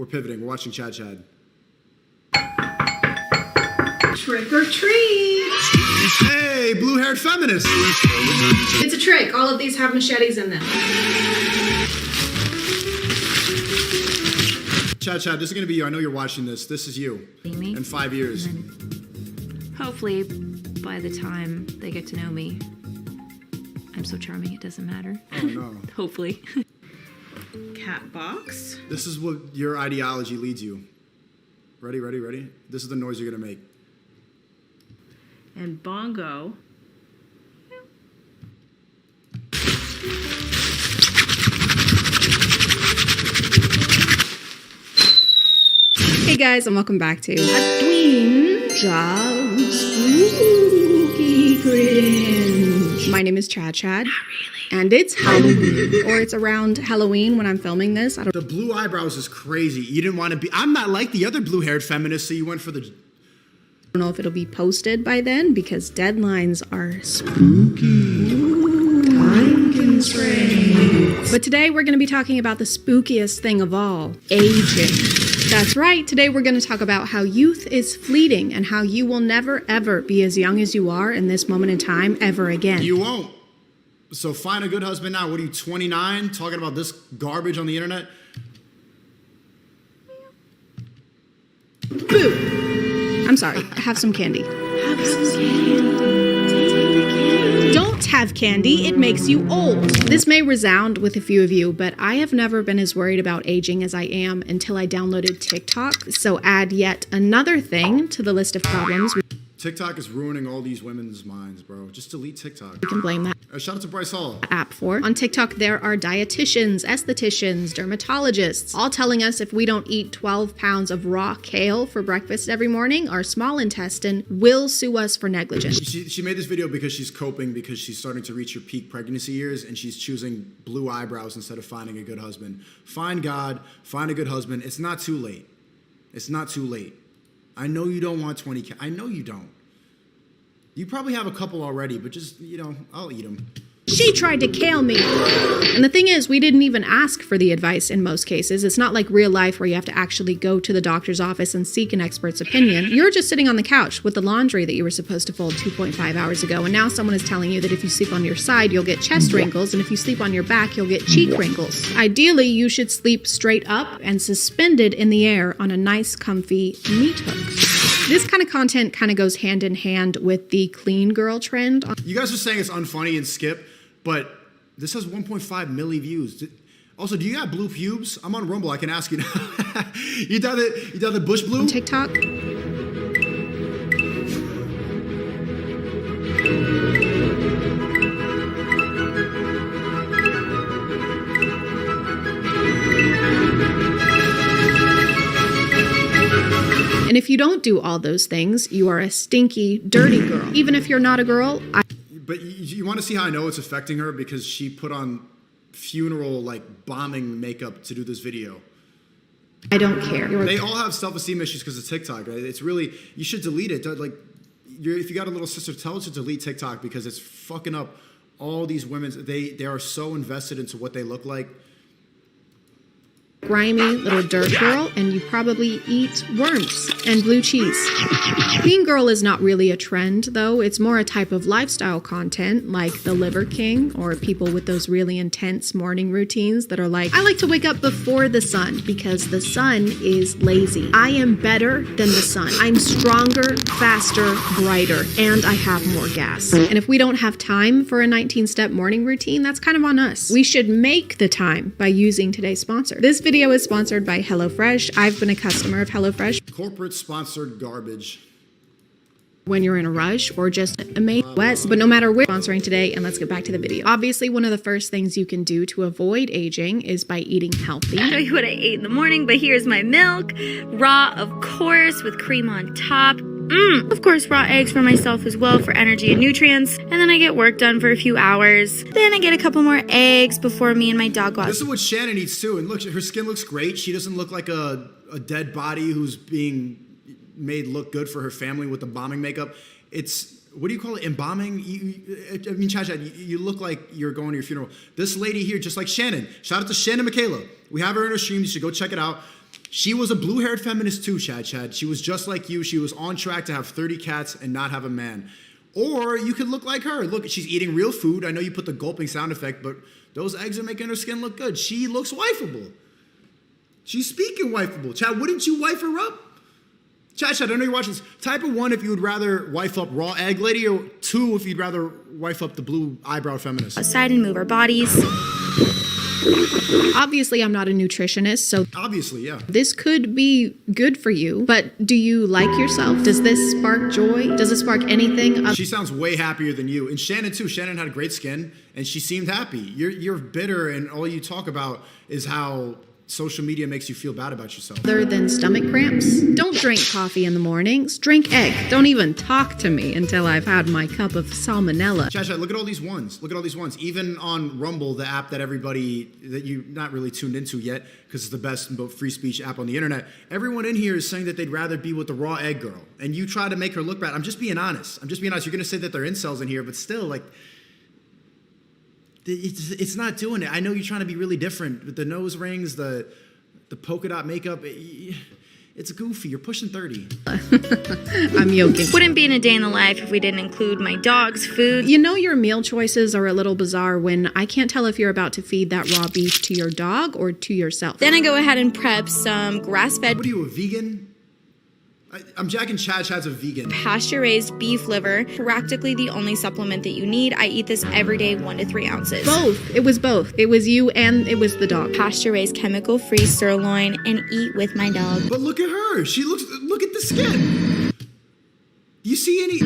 We're pivoting. We're watching Chad. Trick or treat! Hey, blue-haired feminist! It's a trick. All of these have machetes in them. Chad, this is going to be you. I know you're watching this. This is you. Me? In 5 years. Hopefully, by the time they get to know me, I'm so charming it doesn't matter. Oh, no. Hopefully. Cat box. This is what your ideology leads you. Ready? This is the noise you're going to make. And bongo. Hey guys, and welcome back to A Twin Job Spooky Cringe. My name is Chad. Not really. And it's Halloween, or it's around Halloween when I'm filming this. I don't The blue eyebrows is crazy. You didn't want to be... I'm not like the other blue-haired feminists, so you went for the... know if it'll be posted by then because deadlines are spooky. Time constraints. But today we're going to be talking about the spookiest thing of all, aging. That's right, today we're going to talk about how youth is fleeting and how you will never ever be as young as you are in this moment in time ever again. You won't. So find a good husband now. What are you, 29? Talking about this garbage on the internet? Boo! I'm sorry, have some candy. Have some candy. Don't have candy, it makes you old. This may resound with a few of you, but I have never been as worried about aging as I am until I downloaded TikTok. So add yet another thing to the list of problems. TikTok is ruining all these women's minds, bro. Just delete TikTok. We can blame that Shout out to Bryce Hall. app for. On TikTok, there are dietitians, estheticians, dermatologists, all telling us if we don't eat 12 pounds of raw kale for breakfast every morning, our small intestine will sue us for negligence. She made this video because she's coping because she's starting to reach her peak pregnancy years and she's choosing blue eyebrows instead of finding a good husband. Find God, find a good husband. It's not too late. It's not too late. I know you don't want 20K. I know you don't. You probably have a couple already, but just, I'll eat them. She tried to kale me. And the thing is, we didn't even ask for the advice in most cases. It's not like real life where you have to actually go to the doctor's office and seek an expert's opinion. You're just sitting on the couch with the laundry that you were supposed to fold 2.5 hours ago, and now someone is telling you that if you sleep on your side, you'll get chest wrinkles, and if you sleep on your back, you'll get cheek wrinkles. Ideally, you should sleep straight up and suspended in the air on a nice, comfy meat hook. This kind of content kind of goes hand in hand with the clean girl trend. You guys are saying it's unfunny and skip, but this has 1.5 milli views. Also, do you got blue pubes? I'm on Rumble. I can ask you now. You done the bush blue? On TikTok. And if you don't do all those things, you are a stinky, dirty girl. Even if you're not a girl, But you want to see how I know it's affecting her? Because she put on funeral, bombing makeup to do this video. I don't care. They all have self-esteem issues because of TikTok. Right? It's really, you should delete it. If you got a little sister, tell her to delete TikTok because it's fucking up all these women. They are so invested into what they look like. Grimy little dirt girl, and you probably eat worms and blue cheese. Clean girl is not really a trend, though. It's more a type of lifestyle content, like the Liver King, or people with those really intense morning routines that are like, I like to wake up before the sun because the sun is lazy. I am better than the sun. I'm stronger, faster, brighter, and I have more gas. And if we don't have time for a 19-step morning routine, that's kind of on us. We should make the time by using today's sponsor. This video is sponsored by HelloFresh. I've been a customer of HelloFresh. Corporate sponsored garbage. When you're in a rush or just amazing West. But no matter where, sponsoring today, and let's get back to the video. Obviously, one of the first things you can do to avoid aging is by eating healthy. I'll show you what I ate in the morning, but here's my milk. Raw, of course, with cream on top. Of course, raw eggs for myself as well for energy and nutrients. And then I get work done for a few hours. Then I get a couple more eggs before me and my dog go out. This is what Shannon eats too. And look, her skin looks great. She doesn't look like a dead body who's being made look good for her family with the bombing makeup. It's, what do you call it, embalming? Chad, you look like you're going to your funeral. This lady here, just like Shannon. Shout out to Shannon Michaela. We have her in her stream. You should go check it out. She was a blue-haired feminist too, Chad. She was just like you. She was on track to have 30 cats and not have a man. Or you could look like her. Look, she's eating real food. I know you put the gulping sound effect, but those eggs are making her skin look good. She looks wifeable. She's speaking wifeable. Chad, wouldn't you wife her up? Chad, I know you're watching this. Type of 1 if you would rather wife up raw egg lady, or 2 if you'd rather wife up the blue eyebrow feminist. Outside and move our bodies. Obviously, I'm not a nutritionist, so Obviously, yeah. this could be good for you. But do you like yourself? Does this spark joy? Does it spark anything? She sounds way happier than you. And Shannon, too. Shannon had great skin, and she seemed happy. You're bitter, and all you talk about is how social media makes you feel bad about yourself. Other than stomach cramps? Don't drink coffee in the mornings. Drink egg. Don't even talk to me until I've had my cup of salmonella. Chad, look at all these ones. Look at all these ones. Even on Rumble, the app that you're not really tuned into yet, because it's the best free speech app on the internet. Everyone in here is saying that they'd rather be with the raw egg girl. And you try to make her look bad. I'm just being honest. You're going to say that they're incels in here, but still, like, it's not doing it. I know you're trying to be really different with the nose rings, the polka dot makeup. It's goofy. You're pushing 30. I'm joking. Wouldn't be in a day in the life if we didn't include my dog's food. You know your meal choices are a little bizarre when I can't tell if you're about to feed that raw beef to your dog or to yourself. Then I go ahead and prep some grass-fed, What are you, a vegan? I'm jacking Chad. Chad's a vegan. pasture-raised beef liver. Practically the only supplement that you need. I eat this every day, 1 to 3 ounces. Both. It was both. It was you and it was the dog. Pasture-raised, chemical-free sirloin, and eat with my dog. But look at her. Look at the skin. Do you see any?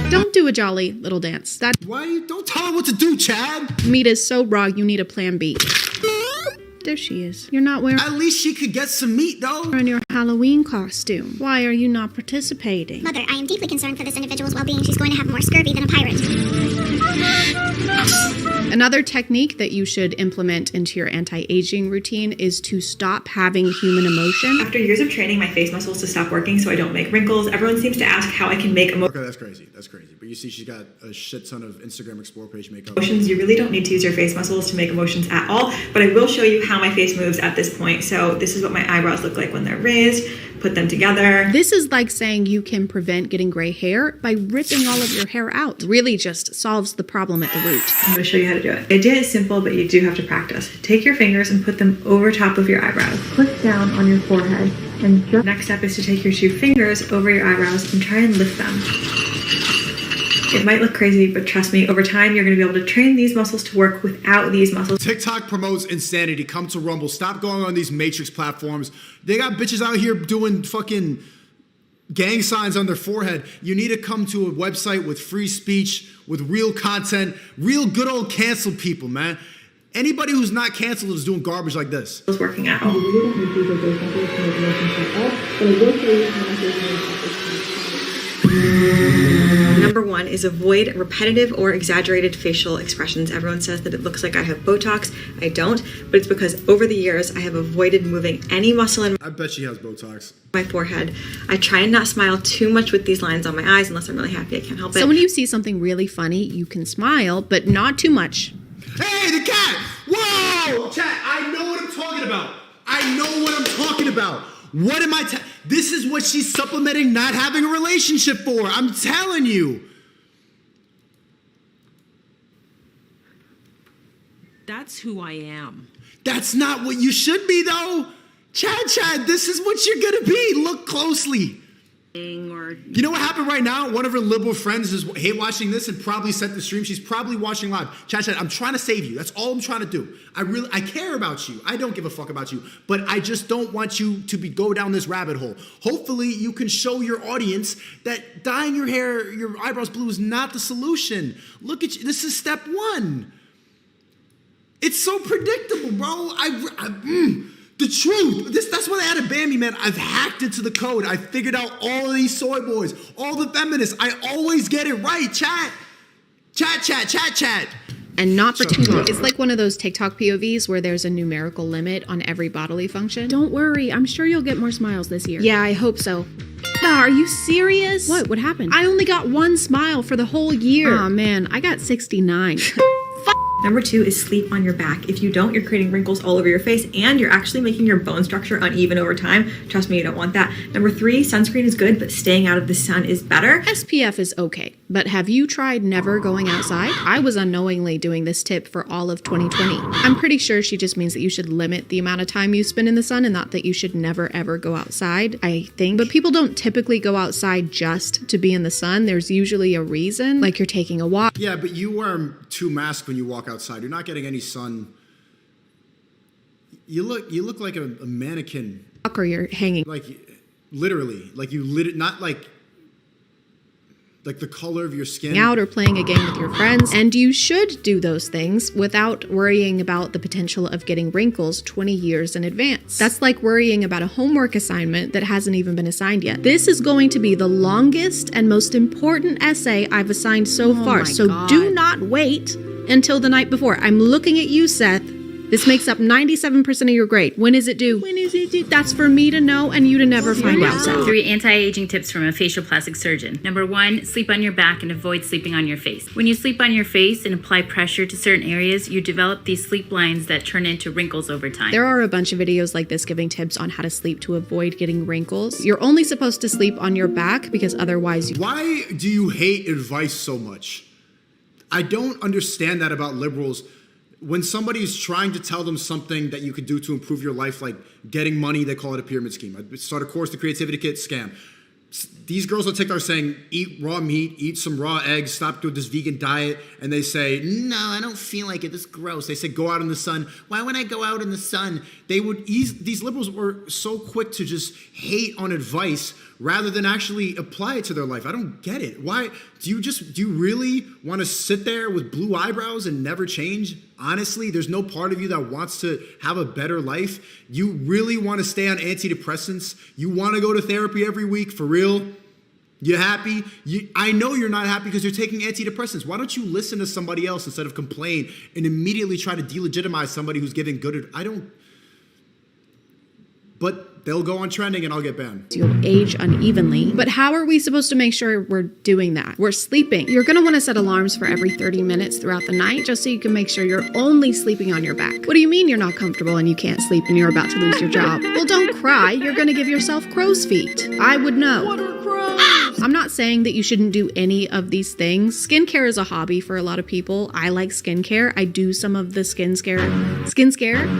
Don't do a jolly little dance. That Don't tell her what to do, Chad. meat is so raw, you need a plan B. There she is. You're not wearing At least she could get some meat, though. your Halloween costume. Why are you not participating? Mother, I am deeply concerned for this individual's well-being. She's going to have more scurvy than a pirate. Another technique that you should implement into your anti-aging routine is to stop having human emotion. After years of training my face muscles to stop working so I don't make wrinkles, everyone seems to ask how I can make Okay, that's crazy. But you see, she's got a shit ton of Instagram Explore page makeup. emotions. You really don't need to use your face muscles to make emotions at all, but I will show you how my face moves at this point. So this is what my eyebrows look like when they're raised. Put them together. This is like saying you can prevent getting gray hair by ripping all of your hair out. Really just solves the problem at the root. I'm going to show you how to do it. The idea is simple, but you do have to practice. Take your fingers and put them over top of your eyebrows. Click down on your forehead. And the next step is to take your 2 fingers over your eyebrows and try and lift them. It might look crazy, but trust me, over time, you're going to be able to train these muscles to work without these muscles. TikTok promotes insanity. Come to Rumble. Stop going on these Matrix platforms. They got bitches out here doing fucking gang signs on their forehead. You need to come to a website with free speech, with real content, real good old canceled people, man. Anybody who's not canceled is doing garbage like this. Working out. Number 1 is avoid repetitive or exaggerated facial expressions. Everyone says that it looks like I have Botox. I don't, but it's because over the years I have avoided moving any muscle in I bet she has Botox. my forehead. I try and not smile too much with these lines on my eyes unless I'm really happy. I can't help it. So when you see something really funny, you can smile, but not too much. Hey, the cat! Whoa! Chat, I know what I'm talking about. What am I This is what she's supplementing not having a relationship for. I'm telling you. That's who I am. That's not what you should be, though. Chad, this is what you're gonna be. Look closely. You know what happened right now? One of her liberal friends is hate watching this and probably sent the stream. She's probably watching live. Chad, I'm trying to save you. That's all I'm trying to do. I care about you. I don't give a fuck about you. But I just don't want you to go down this rabbit hole. Hopefully you can show your audience that dyeing your hair, your eyebrows blue is not the solution. Look at you. This is step 1. It's so predictable, bro. The truth. That's why they had to ban me, man. I've hacked into the code. I figured out all of these soy boys, all the feminists. I always get it right. Chat. And not for too long. It's like one of those TikTok POVs where there's a numerical limit on every bodily function. Don't worry, I'm sure you'll get more smiles this year. Yeah, I hope so. Are you serious? What happened? I only got 1 smile for the whole year. Aw, man, I got 69. Number 2 is sleep on your back. If you don't, you're creating wrinkles all over your face and you're actually making your bone structure uneven over time. Trust me, you don't want that. Number 3, sunscreen is good, but staying out of the sun is better. SPF is okay, but have you tried never going outside? I was unknowingly doing this tip for all of 2020. I'm pretty sure she just means that you should limit the amount of time you spend in the sun and not that you should never ever go outside, I think. But people don't typically go outside just to be in the sun. There's usually a reason, like you're taking a walk. Yeah, but you wear 2 masks when you walk outside. You're not getting any sun. You look like a mannequin. Or you're hanging. Like, literally. Like, you lit not like the color of your skin. Out or playing a game with your friends. And you should do those things without worrying about the potential of getting wrinkles 20 years in advance. That's like worrying about a homework assignment that hasn't even been assigned yet. This is going to be the longest and most important essay I've assigned so far, so do not wait until the night before. I'm looking at you, Seth. This makes up 97% of your grade. When is it due? When is it due? That's for me to know and you to never find out, Seth. 3 anti-aging tips from a facial plastic surgeon. Number 1, sleep on your back and avoid sleeping on your face. When you sleep on your face and apply pressure to certain areas, you develop these sleep lines that turn into wrinkles over time. There are a bunch of videos like this giving tips on how to sleep to avoid getting wrinkles. You're only supposed to sleep on your back because otherwise you... Why do you hate advice so much? I don't understand that about liberals. When somebody is trying to tell them something that you could do to improve your life, like getting money, they call it a pyramid scheme. I start a course, the Creativity Kit, scam. These girls on TikTok are saying, eat raw meat, eat some raw eggs, stop doing this vegan diet. And they say, no, I don't feel like it. This is gross. They say, go out in the sun. Why would I go out in the sun? These liberals were so quick to just hate on advice rather than actually apply it to their life. I don't get it. Why do you really want to sit there with blue eyebrows and never change? Honestly, there's no part of you that wants to have a better life. You really want to stay on antidepressants. You want to go to therapy every week, for real? You happy? I know you're not happy because you're taking antidepressants. Why don't you listen to somebody else instead of complain and immediately try to delegitimize somebody who's giving good but they'll go on trending and I'll get banned. You'll age unevenly. But how are we supposed to make sure we're doing that? We're sleeping. You're going to want to set alarms for every 30 minutes throughout the night just so you can make sure you're only sleeping on your back. What do you mean you're not comfortable and you can't sleep and you're about to lose your job? Well, don't cry. You're going to give yourself crow's feet. I would know. What are crows? I'm not saying that you shouldn't do any of these things. Skincare is a hobby for a lot of people. I like skincare. I do some of the skincare.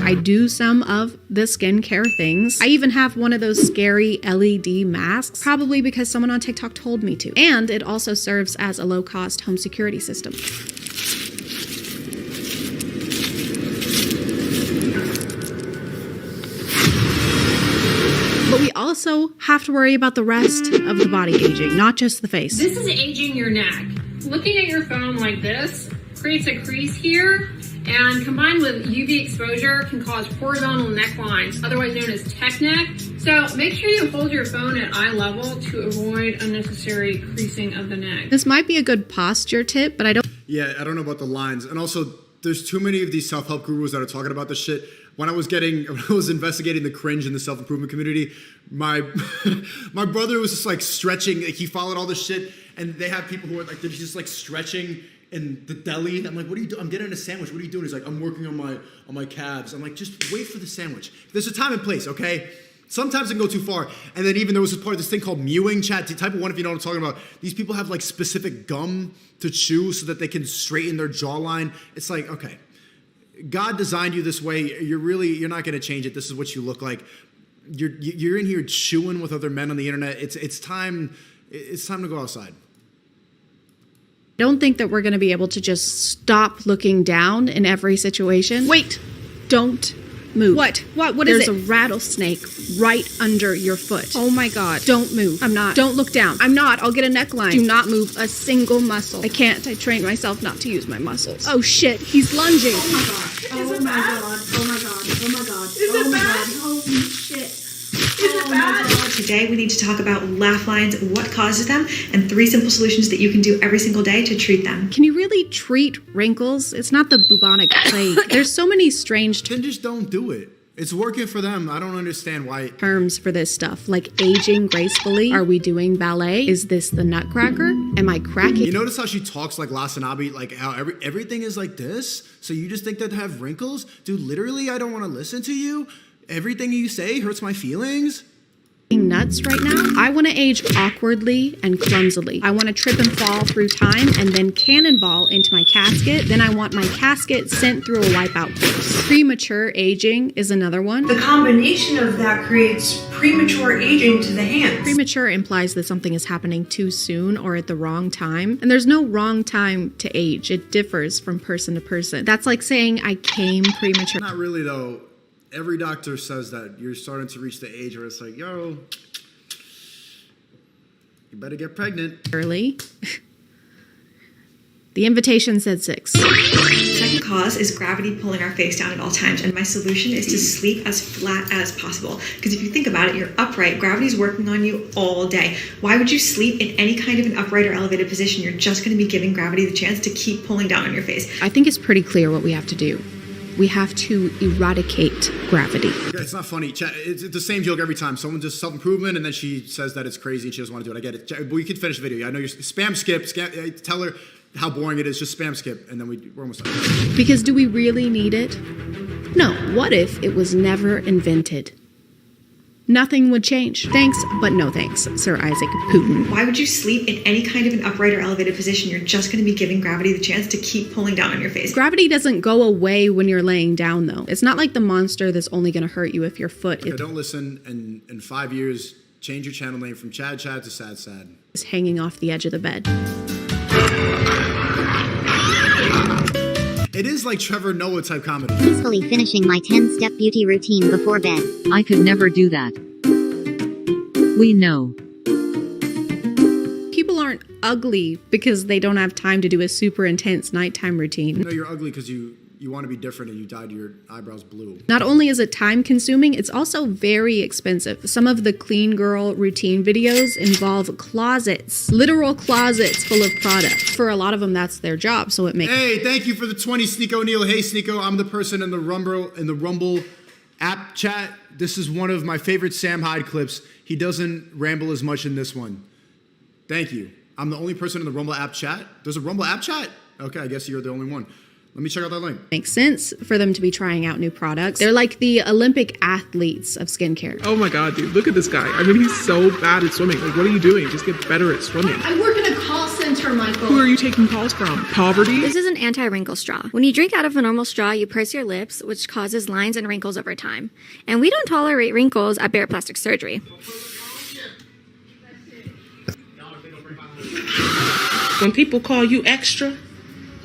I do some of the skincare things. I even have one of those scary LED masks, probably because someone on TikTok told me to. And it also serves as a low-cost home security system. But we also have to worry about the rest of the body aging, not just the face. This is aging your neck. Looking at your phone like this creates a crease here, and combined with UV exposure can cause horizontal necklines, otherwise known as tech neck. So make sure you hold your phone at eye level to avoid unnecessary creasing of the neck. This might be a good posture tip, but I don't... Yeah, I don't know about the lines. And also, there's too many of these self-help gurus that are talking about this shit. When I was investigating the cringe in the self-improvement community, my brother was just like stretching. Like, he followed all this shit, and they have people who are like, they're just like stretching in the deli. I'm like, what are you doing? I'm getting a sandwich. What are you doing? He's like, I'm working on my calves. I'm like, just wait for the sandwich. There's a time and place, okay? Sometimes it can go too far. And then even there was a part of this thing called mewing chat. Type of one if you know what I'm talking about. These people have like specific gum to chew so that they can straighten their jawline. It's like, okay, God designed you this way. You're not going to change it. This is what you look like. You're in here chewing with other men on the internet. It's time to go outside. Don't think that we're going to be able to just stop looking down in every situation. Wait, don't move. What is it? There's a rattlesnake right under your foot. Oh my God. Don't move. I'm not. Don't look down. I'm not. I'll get a neckline. Do not move a single muscle. I can't. I trained myself not to use my muscles. Oh shit, he's lunging. Oh my God. Oh my God. Oh my God. Oh my God. Is it bad? Holy shit. Is it bad? Today we need to talk about laugh lines, what causes them, and 3 simple solutions that you can do every single day to treat them. Can you really treat wrinkles? It's not the bubonic plague. There's so many strange... Then just don't do it. It's working for them. I don't understand why. Terms for this stuff, like aging gracefully. Are we doing ballet? Is this the Nutcracker? Am I cracking? You notice how she talks like Lasanabi, like how everything is like this? So you just think that they have wrinkles? Dude, literally, I don't want to listen to you. Everything you say hurts my feelings. Nuts right now. I want to age awkwardly and clumsily. I want to trip and fall through time and then cannonball into my casket. Then I want my casket sent through a wipeout course. Premature aging is another one. The combination of that creates premature aging to the hands. Premature implies that something is happening too soon or at the wrong time. And there's no wrong time to age. It differs from person to person. That's like saying I came premature. Not really, though. Every doctor says that you're starting to reach the age where it's like, yo, you better get pregnant. Early. The invitation said 6. Second cause is gravity pulling our face down at all times, and my solution is to sleep as flat as possible. Because if you think about it, you're upright, gravity's working on you all day. Why would you sleep in any kind of an upright or elevated position? You're just going to be giving gravity the chance to keep pulling down on your face. I think it's pretty clear what we have to do. We have to eradicate gravity. It's not funny. It's the same joke every time. Someone does self-improvement and then she says that it's crazy and she doesn't want to do it. I get it. But we can finish the video. I know you're spam skip. Tell her how boring it is. Just spam skip. And then we're almost done. Because do we really need it? No. What if it was never invented? Nothing would change. Thanks, but no thanks, Sir Isaac Putin. Why would you sleep in any kind of an upright or elevated position? You're just going to be giving gravity the chance to keep pulling down on your face. Gravity doesn't go away when you're laying down, though. It's not like the monster that's only going to hurt you if your foot is... Don't listen, and in 5 years, change your channel name from Chad to Sad. ...is hanging off the edge of the bed. It is like Trevor Noah type comedy. Peacefully finishing my 10-step beauty routine before bed. I could never do that. We know. People aren't ugly because they don't have time to do a super intense nighttime routine. No, you're ugly because you want to be different and you dyed your eyebrows blue. Not only is it time consuming, it's also very expensive. Some of the clean girl routine videos involve closets, literal closets full of product. For a lot of them, that's their job, so it makes... Hey, thank you for the 20, Sneako Neal. Hey, Sneako, I'm the person in the Rumble app chat. This is one of my favorite Sam Hyde clips. He doesn't ramble as much in this one. Thank you. I'm the only person in the Rumble app chat. There's a Rumble app chat? Okay, I guess you're the only one. Let me check out that link. Makes sense for them to be trying out new products. They're like the Olympic athletes of skincare. Oh my God, dude, look at this guy. I mean, he's so bad at swimming. Like, what are you doing? Just get better at swimming. I work in a call center, Michael. Who are you taking calls from? Poverty? This is an anti-wrinkle straw. When you drink out of a normal straw, you purse your lips, which causes lines and wrinkles over time. And we don't tolerate wrinkles at Barrett Plastic Surgery. When people call you extra,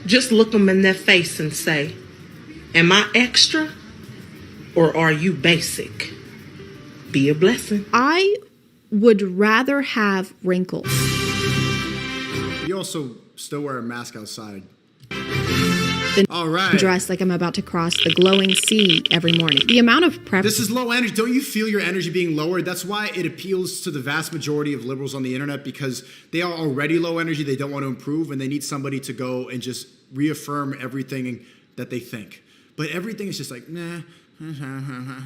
just look them in their face and say, am I extra or are you basic? Be a blessing. I would rather have wrinkles. You also still wear a mask outside. Than all right. Dressed like I'm about to cross the glowing sea every morning. The amount of prep... This is low energy. Don't you feel your energy being lowered? That's why it appeals to the vast majority of liberals on the internet, because they are already low energy. They don't want to improve, and they need somebody to go and just reaffirm everything that they think. But everything is just like, nah.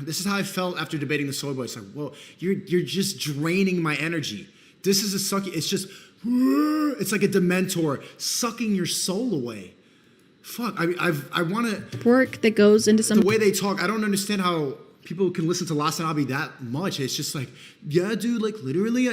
This is how I felt after debating the soy boy. It's like, whoa, you're just draining my energy. This is a sucky. It's just, it's like a Dementor sucking your soul away. Fuck, I want to... work that goes into some... The way they talk, I don't understand how people can listen to Lasanabi that much. It's just like, yeah, dude, like literally...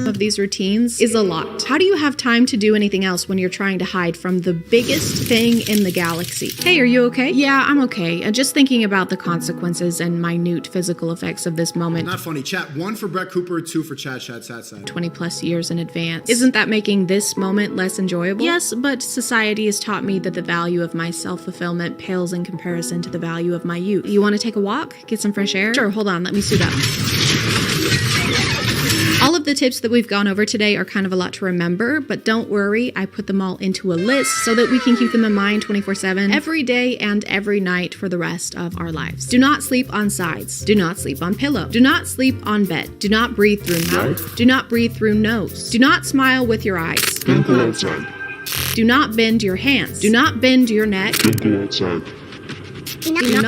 of these routines is a lot. How do you have time to do anything else when you're trying to hide from the biggest thing in the galaxy? Hey, are you okay? Yeah, I'm okay. Just thinking about the consequences and minute physical effects of this moment. Not funny. Chat 1 for Brett Cooper, 2 for Chad Sad. 20 plus years in advance. Isn't that making this moment less enjoyable? Yes, but society has taught me that the value of my self-fulfillment pales in comparison to the value of my youth. You want to take a walk? Get some fresh air? Sure, hold on, let me suit up. All of the tips that we've gone over today are kind of a lot to remember, but don't worry, I put them all into a list so that we can keep them in mind 24/7, every day and every night for the rest of our lives. Do not sleep on sides. Do not sleep on pillow. Do not sleep on bed. Do not breathe through mouth. Do not breathe through nose. Do not smile with your eyes. Don't go outside. Do not bend your hands. Do not bend your neck. Don't go outside.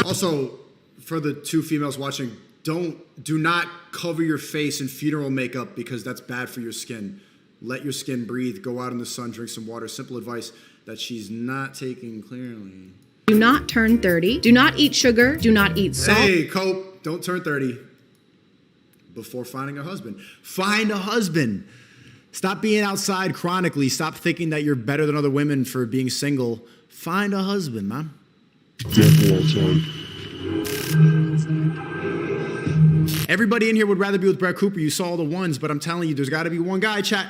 Also, for the two females watching, do not cover your face in funeral makeup because that's bad for your skin. Let your skin breathe. Go out in the sun. Drink some water. Simple advice that she's not taking clearly. Do not turn 30. Do not eat sugar. Do not eat salt. Hey, Cope, don't turn 30 before finding a husband. Find a husband. Stop being outside chronically. Stop thinking that you're better than other women for being single. Find a husband, man. Don't go outside. Everybody in here would rather be with Brett Cooper. You saw all the ones, but I'm telling you, there's got to be one guy. Chat.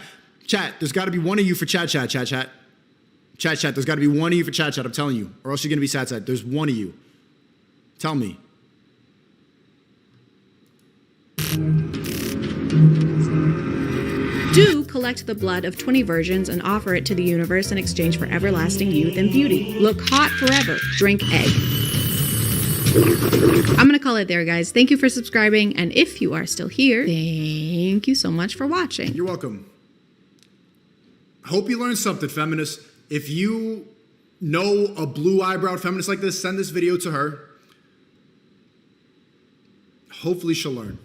There's got to be one of you for chat. There's got to be one of you for chat. I'm telling you, or else you're gonna be sad. There's one of you. Tell me. Do collect the blood of 20 virgins and offer it to the universe in exchange for everlasting youth and beauty. Look hot forever. Drink egg. I'm going to call it there, guys. Thank you for subscribing. And if you are still here, thank you so much for watching. You're welcome. Hope you learned something, feminists. If you know a blue eyebrowed feminist like this, send this video to her. Hopefully she'll learn.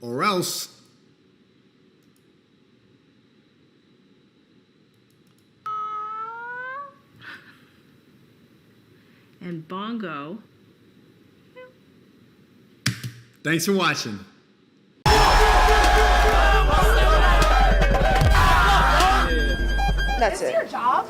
Or else... And bongo. Thanks for watching. That's it. Your job?